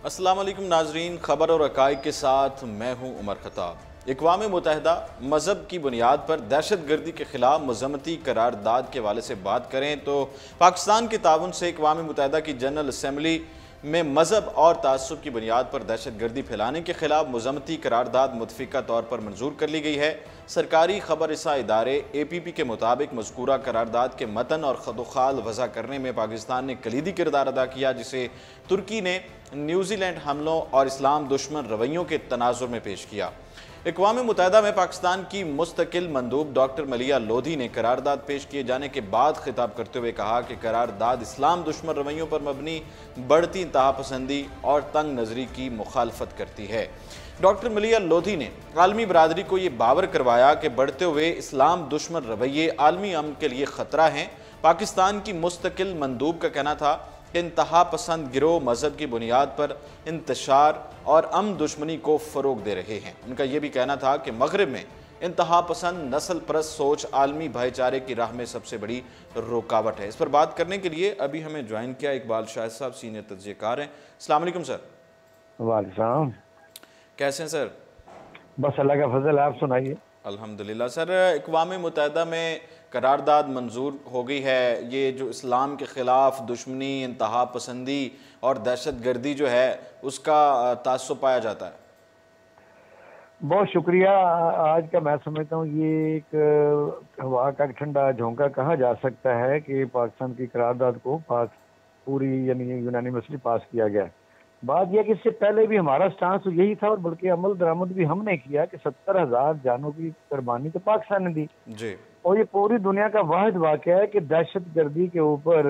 अस्सलाम वालेकुम नाजरीन, खबर और हक़ाइक़ के साथ मैं हूँ उमर खताब। अक़वाम मुत्तहिदा मज़हब की बुनियाद पर दहशत गर्दी के ख़िलाफ़ मज़म्मती करारदाद के हवाले से बात करें तो पाकिस्तान के ताउन से अक़वाम मुत्तहिदा की जनरल असम्बली में मज़हब और तअस्सुब की बुनियाद पर दहशत गर्दी फैलाने के ख़िलाफ़ मज़म्मती करारदाद मुतफ़िक़ा तौर पर मंजूर कर ली गई है। सरकारी खबर रसा इदारे APP के मुताबिक मज़कूरा करारदाद के मतन और खदोखाल वज़ा करने में पाकिस्तान ने कलीदी किरदार अदा किया, जिसे तुर्की ने न्यूजीलैंड हमलों और इस्लाम दुश्मन रवैयों के तनाजुर में पेश किया। अक़वाम मुत्तहिदा में पाकिस्तान की मुस्तकिल मंदूब डॉक्टर मलिया लोधी ने करारदाद पेश किए जाने के बाद खिताब करते हुए कहा कि करारदाद इस्लाम दुश्मन रवैयों पर मबनी बढ़ती इंतहा पसंदी और तंग नज़री की मुखालफत करती है। डॉक्टर मलिया लोधी ने आलमी बरादरी को ये बावर करवाया कि बढ़ते हुए इस्लाम दुश्मन रवैये आलमी अमन के लिए ख़तरा हैं। पाकिस्तान की मुस्तकिल मंदूब का कहना था कि इंतहा पसंद गिरोह मज़हब की बुनियाद पर इंतशार और अमन दुश्मनी को फ़रोग दे रहे हैं। उनका यह भी कहना था कि मगरिब में इंतहा पसंद नस्ल परस्त सोच आलमी भाईचारे की राह में सबसे बड़ी रुकावट है। इस पर बात करने के लिए अभी हमें ज्वाइन किया इकबाल शाहिद साहब, सीनियर तज्ज़ियाकार हैं। अस्सलाम वालेकुम सर। वालेकुम। कैसे हैं सर? बस अल्लाह का फजल, आप सुनाइए। अल्हम्दुलिल्लाह। सर, अक़वाम मुत्तहिदा में करारदाद मंजूर हो गई है। ये जो इस्लाम के ख़िलाफ़ दुश्मनी, इंतहा पसंदी और दहशत गर्दी जो है उसका तासुब पाया जाता है। बहुत शुक्रिया। आज का मैं समझता हूँ ये एक हवा का ठंडा झोंका कहा जा सकता है कि पाकिस्तान की करारदाद को पूरी यानी यूनानिमसली पास किया गया। बात यह कि इससे पहले भी हमारा स्टांस तो यही था और बल्कि अमल दरामद भी हमने किया कि 70,000 जानों की कुर्बानी तो पाकिस्तान ने दी जी। और ये पूरी दुनिया का वाहिद वाक़या है कि दहशत गर्दी के ऊपर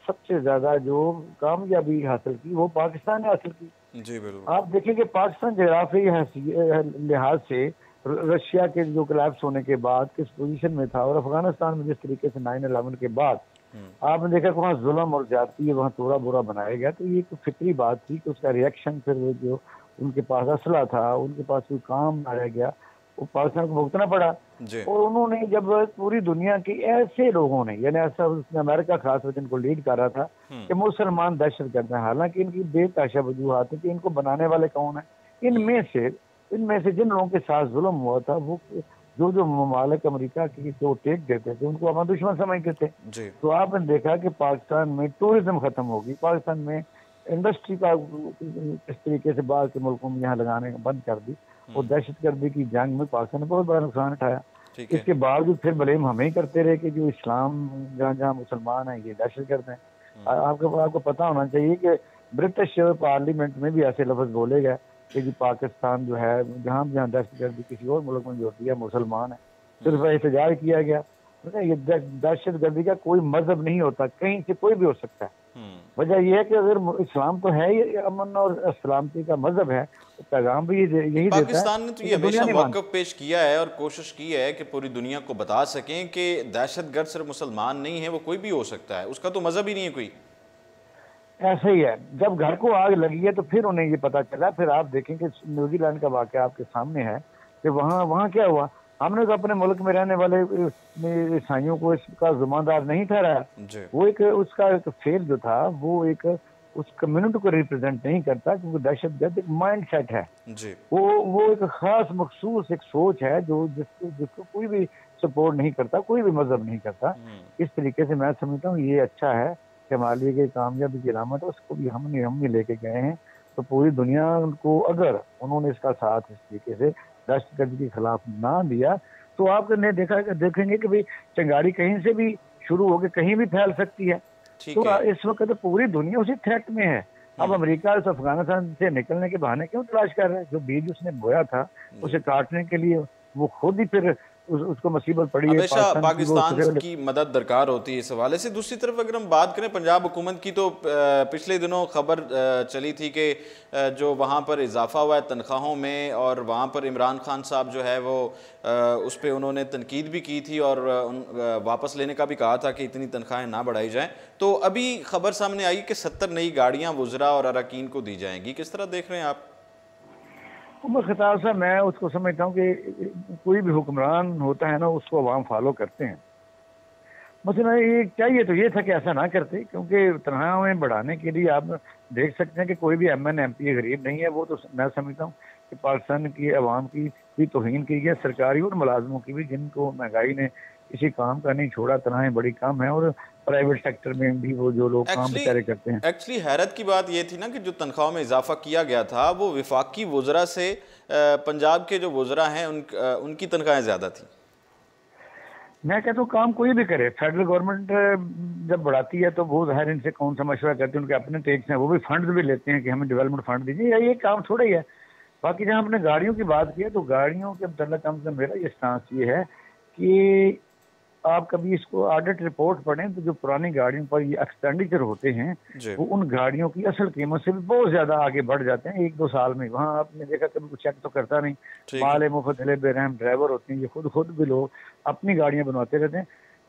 सबसे ज्यादा जो कामयाबी हासिल की वो पाकिस्तान ने हासिल की। जी बिल्कुल। आप देखेंगे पाकिस्तान जोग्राफी लिहाज से रशिया के जो कोलैप्स होने के बाद किस पोजीशन में था और अफगानिस्तान में जिस तरीके से 9/11 के बाद आपने देखा कि वहाँ जुल्म और ज्यादती है, वहाँ तोड़ा बोरा बनाया गया। तो ये एक फिक्री बात थी कि उसका रिएक्शन फिर वो जो उनके पास असला था, उनके पास कोई काम ना रह गया, वो पाकिस्तान को भुगतना पड़ा। और उन्होंने जब पूरी दुनिया के ऐसे लोगों ने यानी ऐसा उसने अमेरिका खास वजह इनको लीड कर रहा था कि मुसलमान दहशत गर्द हैं, हालांकि इनकी बेतहाशा वजूहात है कि इनको बनाने वाले कौन है। इनमें से जिन लोगों के साथ जुल्म हुआ था वो जो ममालिक अमेरिका की जो टेक देते थे उनको अपना दुश्मन समझते थे। तो आपने देखा कि पाकिस्तान में टूरिज्म खत्म होगी, पाकिस्तान में इंडस्ट्री का इस तरीके से बाहर के मुल्कों में यहाँ लगाने बंद कर दी और दहशतगर्दी की जंग में पाकिस्तान ने बहुत बड़ा नुकसान उठाया। इसके बावजूद फिर ब्लेम हमें ही करते रहे कि जो इस्लाम जहाँ जहाँ मुसलमान हैं ये दहशतगर्द हैं। आपको पता होना चाहिए कि ब्रिटिश पार्लियामेंट में भी ऐसे लफ्ज बोले गए कि पाकिस्तान जो है जहाँ जहाँ दहशतगर्दी किसी और मुल्क में जो होती है मुसलमान है, सिर्फ एहतजाज किया गया। ये दहशतगर्दी का कोई मजहब नहीं होता, कहीं से कोई भी हो सकता है। वजह यह है कि अगर इस्लाम तो है ये अमन और सलामती का मजहब है तो पैगाम भी यही देता है। पाकिस्तान ने तो ये हमेशा मौक़िफ़ पेश किया है और कोशिश की है कि पूरी दुनिया को बता सकें कि दहशतगर्द सिर्फ मुसलमान नहीं है, वो कोई भी हो सकता है, उसका तो मजहब ही नहीं है कोई। ऐसा ही है। जब घर को आग लगी है तो फिर उन्हें ये पता चला। फिर आप देखें कि न्यूजीलैंड का वाक़या आपके सामने है कि वहाँ क्या हुआ। हमने तो अपने मुल्क में रहने वाले ईसाइयों को इसका जिम्मेदार नहीं ठहराया। वो एक उसका एक फेल जो था वो एक उस कम्युनिटी को रिप्रेजेंट नहीं करता, क्योंकि दहशतगर्द एक माइंड सेट है। वो एक खास मखसूस एक सोच है जो जिसको कोई भी सपोर्ट नहीं करता, कोई भी मजहब नहीं करता। इस तरीके से मैं समझता हूँ ये अच्छा है कि हमारे लिए कामयाबी की अलामत है, उसको भी हमने लेके गए हैं। तो पूरी दुनिया को अगर उन्होंने इसका साथ इस तरीके से दहशतगर्दी के खिलाफ ना दिया तो आपने देखेंगे कि भाई चिंगारी कहीं से भी शुरू होकर कहीं भी फैल सकती है। तो इस वक्त तो पूरी दुनिया उसी थ्रेट में है। अब अमेरिका इस अफगानिस्तान से निकलने के बहाने क्यों तलाश कर रहा है? जो बीज उसने बोया था उसे काटने के लिए वो खुद ही फिर उसको मुसीबत पड़ी है। हमेशा पाकिस्तान की मदद दरकार होती है इस हवाले से। दूसरी तरफ अगर हम बात करें पंजाब हुकूमत की, तो पिछले दिनों खबर चली थी कि जो वहाँ पर इजाफा हुआ है तनख्वाहों में, और वहाँ पर इमरान खान साहब जो है वो उस पर उन्होंने तनकीद भी की थी और वापस लेने का भी कहा था कि इतनी तनख्वाहें ना बढ़ाई जाएँ। तो अभी खबर सामने आई कि 70 नई गाड़ियाँ वुज़रा और अरकान को दी जाएंगी। किस तरह देख रहे हैं आप? उमर खताब साहब, मैं उसको समझता हूँ कि कोई भी हुक्मरान होता है ना उसको अवाम फॉलो करते हैं। मसला ये चाहिए तो ये था कि ऐसा ना करते, क्योंकि तनख्वाहें बढ़ाने के लिए आप देख सकते हैं कि कोई भी एम एन एम पी गरीब नहीं है। वो तो मैं समझता हूँ कि पाकिस्तान की आवाम की भी तौहीन की है, सरकारी और मुलाजमों की भी, जिनको महंगाई ने किसी काम का नहीं छोड़ा, तनख्वाहें बड़ी कम है, और प्राइवेट सेक्टर में भी वो जो लोग काम बेचारे करते हैं। एक्चुअली हैरत की बात ये थी ना कि जो तनख्वाह में इजाफा किया गया था वो विफाकी वज़रा से पंजाब के जो वज़रा हैं उनकी तनख्वाहें ज़्यादा थी। मैं कहता हूँ काम कोई भी करे, फेडरल गवर्नमेंट जब बढ़ाती है तो वो ज़ाहिर इनसे कौन सा मशवरा करते हैं, उनके अपने टैक्स हैं, वो भी फंड भी लेते हैं कि हमें डेवलपमेंट फंड दीजिए, ये काम थोड़ा ही है। बाकी जहाँ आपने गाड़ियों की बात की है, तो गाड़ियों के मतलब कम से कम मेरा ये स्टांस ये है कि आप कभी इसको ऑडिट रिपोर्ट पढ़ें, तो जो पुरानी गाड़ियों पर ये एक्सपेंडिचर होते हैं वो उन गाड़ियों की असल कीमत से भी बहुत ज्यादा आगे बढ़ जाते हैं 1-2 साल में। वहाँ आपने देखा कभी कुछ चेक तो करता नहीं, माल मुफ्त बेरहम ड्राइवर होते हैं, ये खुद भी लोग अपनी गाड़ियां बनवाते रहते हैं।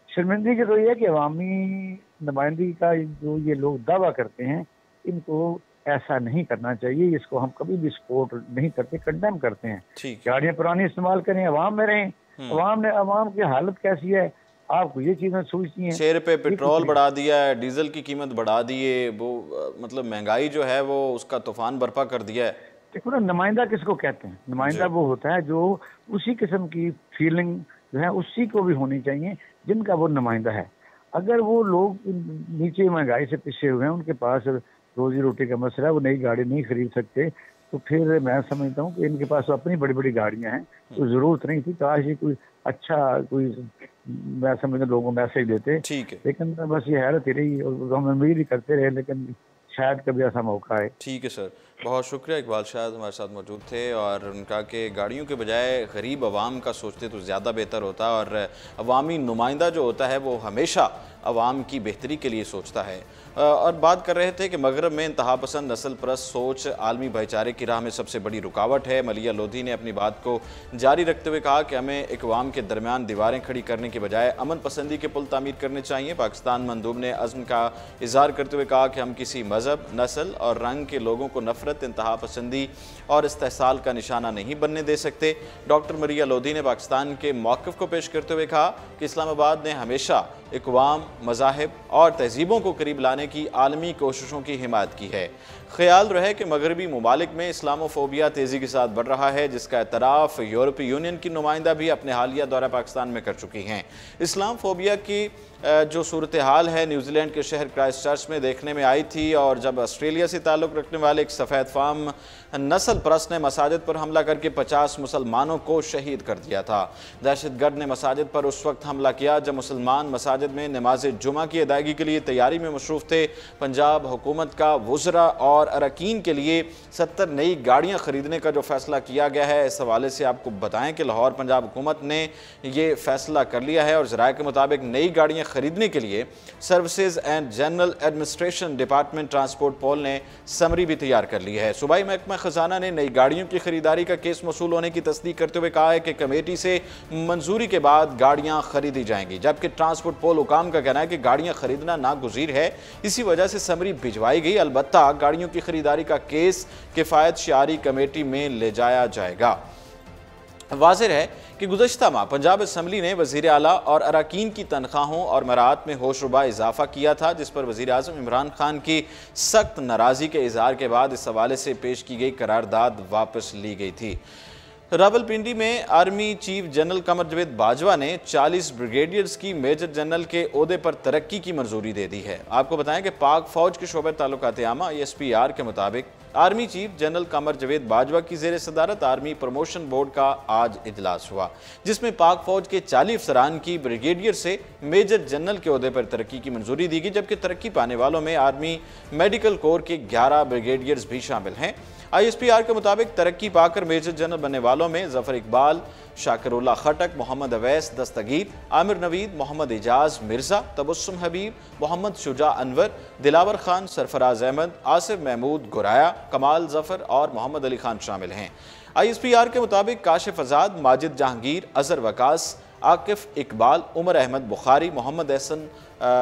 शर्मिंदगी की तो ये है कि अवामी नुमाइंदगी का जो ये लोग दावा करते हैं, इनको ऐसा नहीं करना चाहिए, इसको हम कभी भी सपोर्ट नहीं करते, कंडेम करते हैं। गाड़ियां पुरानी इस्तेमाल करें, अवाम में रहें। अवाम की हालत कैसी है, आपको ये चीजें सोचती हैं। 6 रुपये पेट्रोल बढ़ा दिया है, डीजल की कीमत बढ़ा दी है, वो मतलब महंगाई जो है वो उसका तूफान बर्पा कर दिया है। देखो ना, नुमाइंदा किसको कहते हैं? नुमाइंदा वो होता है जो उसी किस्म की फीलिंग जो है उसी को भी होनी चाहिए जिनका वो नुमाइंदा है। अगर वो लोग नीचे महंगाई से पिछे हुए हैं, उनके पास रोजी रोटी का मसला है, वो नई गाड़ी नहीं खरीद सकते, तो फिर मैं समझता हूँ कि इनके पास अपनी बड़ी बड़ी गाड़ियां हैं, तो जरूरत नहीं थी। काश ये कोई अच्छा कोई मैं समझता लोगों को मैसेज देते, लेकिन बस ये हैरत ही रही और हम उम्मीद ही करते रहे, लेकिन शायद कभी ऐसा मौका है। ठीक है सर, बहुत शुक्रिया। इकबाल शायद हमारे साथ मौजूद थे और उनका कि गाड़ियों के बजाय गरीब आवाम का सोचते तो ज़्यादा बेहतर होता, और अवामी नुमाइंदा जो होता है वो हमेशा अवाम की बेहतरी के लिए सोचता है। और बात कर रहे थे कि मगरब में इंतहा पसंद नस्ल परस्त सोच आलमी भाईचारे की राह में सबसे बड़ी रुकावट है। मलिया लोधी ने अपनी बात को जारी रखते हुए कहा कि हमें अक़वाम के दरमियान दीवारें खड़ी करने के बजाय अमन पसंदी के पुल तामीर करने चाहिए। पाकिस्तान मंदूब ने अज़्म का इज़हार करते हुए कहा कि हम किसी मज़हब, नस्ल और रंग के लोगों को नफरत, इंतहा पसंदी और इस्तेहसाल का निशाना नहीं बनने दे सकते। डॉक्टर मरिया लोधी ने पाकिस्तान के मौक़िफ़ को पेश करते हुए कहा कि इस्लामाबाद ने हमेशा अक़वाम, मज़ाहिब और तहज़ीबों को करीब लाने की आलमी कोशिशों की हिमायत की है। ख्याल रहे कि मगरबी ममालिक में इस्लामोफोबिया तेज़ी के साथ बढ़ रहा है, जिसका एतराफ़ यूरोपीय यूनियन की नुमाइंदा भी अपने हालिया दौरा पाकिस्तान में कर चुकी हैं। इस्लामोफोबिया की जो सूरत हाल है न्यूजीलैंड के शहर क्राइस्टचर्च में देखने में आई थी, और जब ऑस्ट्रेलिया से ताल्लुक़ रखने वाले एक सफ़ेद फाम नस्ल परस्त ने मसाजिद पर हमला करके 50 मुसलमानों को शहीद कर दिया था। दहशतगर्द ने मसाजिद पर उस वक्त हमला किया जब मुसलमान मसाजिद में नमाज जुमा की अदायगी के लिए तैयारी में मसरूफ़ थे। पंजाब हुकूमत का वज़रा और अरकान के लिए 70 नई गाड़ियाँ ख़रीदने का जो फ़ैसला किया गया है, इस हवाले से आपको बताएँ कि लाहौर पंजाब हुकूमत ने ये फ़ैसला कर लिया है और ज़राए के मुताबिक नई गाड़ियाँ खरीदने के लिए services and general administration department transport pool ने समरी भी तैयार कर ली है। सूबाई महकमा खजाना ने नई गाड़ियों की खरीदारी का केस मसूल होने की तस्दीक करते हुए कहा है कि कमेटी से मंजूरी के बाद गाड़ियां खरीदी जाएंगी, जबकि ट्रांसपोर्ट पोल हुकाम का कहना है कि गाड़ियां खरीदना नागुज़ीर है, इसी वजह से समरी भिजवाई गई। अलबत्ता गाड़ियों की खरीदारी का केस किफ़ायत शियारी कमेटी में ले जाया जाएगा। वाज़ेह है कि गुज़श्ता माह पंजाब असम्बली ने वज़ीर आला और अरकान की तनख्वाहों और मरात में होशरुबा इजाफा किया था, जिस पर वज़ीर आज़म इमरान खान की सख्त नाराज़गी के इज़हार के बाद इस हवाले से पेश की गई करारदाद वापस ली गई थी। रावलपिंडी में army chief general Qamar Javed Bajwa ने 40 ब्रिगेडियर्स की मेजर जनरल के ओहदे पर तरक्की की मंजूरी दे दी है। आपको बताएं कि पाक फौज के शोबे ताल्लुकात आमा ESPR के मुताबिक army chief general Qamar Javed Bajwa की ज़ेर सदारत आर्मी प्रमोशन बोर्ड का आज इजलास हुआ, जिसमें पाक फौज के 40 अफसरान की ब्रिगेडियर से मेजर जनरल के ओहदे पर तरक्की की मंजूरी दी गई, जबकि तरक्की पाने वालों में आर्मी मेडिकल कोर के 11 ब्रिगेडियर्स भी शामिल हैं। ISPR के मुताबिक तरक्की पाकर मेजर जनरल बनने वालों में जफर इकबाल, शाकिरुल्लाह खटक, मोहम्मद अवैस दस्तगीर, आमिर नवीद, मोहम्मद एजाज मिर्ज़ा, तबस्सुम हबीब, मोहम्मद शुजा अनवर, दिलावर खान, सरफराज अहमद, आसिफ महमूद गुराया, कमाल जफर और मोहम्मद अली खान शामिल हैं। ISPR के मुताबिक काशिफ आज़ाद, माजिद जहांगीर, अजहर वकास, आकिफ इकबाल, उमर अहमद बुखारी, मोहम्मद एहसन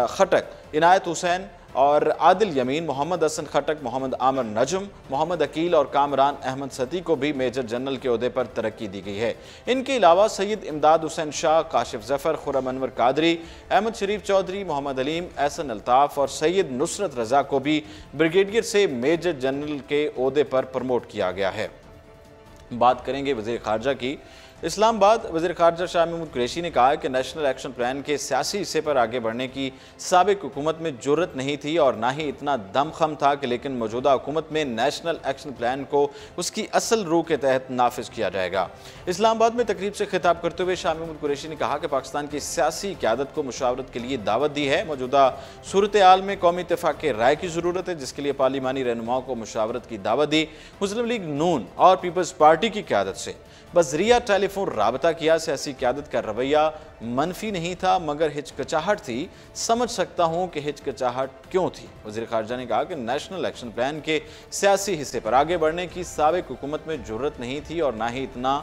खटक, इनायत हुसैन, और आदिल यमीन, मोहम्मद हसन खटक, मोहम्मद आमिर नजम, मोहम्मद अकील और कामरान अहमद सती को भी मेजर जनरल के ओहदे पर तरक्की दी गई है। इनके अलावा सैयद इमदाद हुसैन शाह, काशिफ जफर, खुर्रम अनवर कादरी, अहमद शरीफ चौधरी, मोहम्मद अलीम, एहसन अल्ताफ और सैयद नुसरत रजा को भी ब्रिगेडियर से मेजर जनरल के ओहदे पर प्रमोट किया गया है। बात करेंगे वज़ीर ख़ारजा की। इस्लामाबाद वज़ीर ख़ारजा शाह महमूद कुरैशी ने कहा कि नेशनल एक्शन प्लान के सियासी हिस्से पर आगे बढ़ने की साबिक़ हुकूमत में जुर्रत नहीं थी और ना ही इतना दमखम था कि लेकिन मौजूदा हुकूमत में नेशनल एक्शन प्लान को उसकी असल रूह के तहत नाफिज किया जाएगा। इस्लामाबाद में तकरीब से खिताब करते हुए शाह महमूद कुरैशी ने कहा कि पाकिस्तान की सियासी क़यादत को मुशावरत के लिए दावत दी है। मौजूदा सूरत हाल में कौमी इत्तेफाक राय की ज़रूरत है, जिसके लिए पार्लिमानी रहनुमाओं को मुशावरत की दावत दी। मुस्लिम लीग नून और पीपल्स पार्टी की क़यादत से बज़रिया टेलीफोन राबता किया। सियासी क़यादत का रवैया मनफी नहीं था मगर हिचकिचाहट थी। समझ सकता हूँ कि हिचकिचाहट क्यों थी। वज़ीर ख़ारजा ने कहा कि नेशनल एक्शन प्लान के सियासी हिस्से पर आगे बढ़ने की साबिक़ हुकूमत में ज़रूरत नहीं थी और ना ही इतना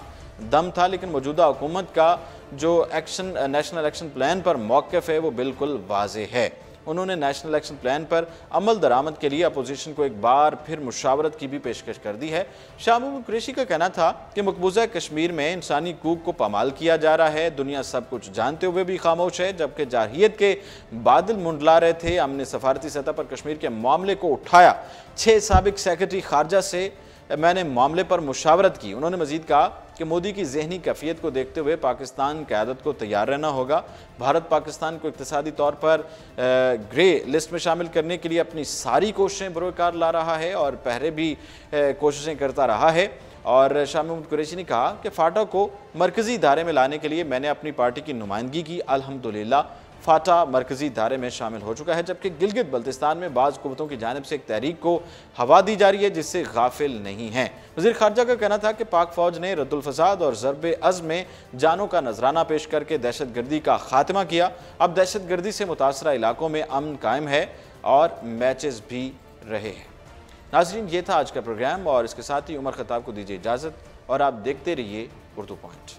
दम था, लेकिन मौजूदा हुकूमत का जो नेशनल एक्शन प्लान पर मौक़िफ़ है वो बिल्कुल वाज़ेह है। उन्होंने नेशनल एक्शन प्लान पर अमल दरामद के लिए अपोजिशन को एक बार फिर मुशावरत की भी पेशकश कर दी है। शाह महमूद कुरैशी का कहना था कि मकबूजा कश्मीर में इंसानी हकूक़ को पामाल किया जा रहा है। दुनिया सब कुछ जानते हुए भी खामोश है, जबकि जारहियत के बादल मुंडला रहे थे। हमने सफारती सतह पर कश्मीर के मामले को उठाया। 6 साबिक़ सेक्रेटरी खारजा से मैंने मामले पर मुशावरत की। उन्होंने मजीद कहा कि मोदी की जहनी कैफियत को देखते हुए पाकिस्तान क़यादत को तैयार रहना होगा। भारत पाकिस्तान को इक़्तिसादी तौर पर ग्रे लिस्ट में शामिल करने के लिए अपनी सारी कोशिशें बरोकार ला रहा है और पहले भी कोशिशें करता रहा है। और शाह महमूद कुरैशी ने कहा कि फाटा को मरकज़ी इदारे में लाने के लिए मैंने अपनी पार्टी की नुमाइंदगी की। अल्हम्दुलिल्लाह फाटा मरकज़ी इदारे में शामिल हो चुका है, जबकि गिलगित बल्तिस्तान में बाज़ कुव्वतों की जानिब से एक तहरीक को हवा दी जा रही है जिससे गाफिल नहीं है। वज़ीर ख़ारजा का कहना था कि पाक फ़ौज ने रद्दुल फ़साद और ज़रब-ए-अज़्म में जानों का नजराना पेश करके दहशत गर्दी का खात्मा किया। अब दहशत गर्दी से मुतासरा इलाकों में अमन कायम है और मैचेस भी रहे हैं। नाज़रीन, ये था आज का प्रोग्राम और इसके साथ ही उमर ख़त्ताब को दीजिए इजाज़त और आप देखते रहिए उर्दू पॉइंट।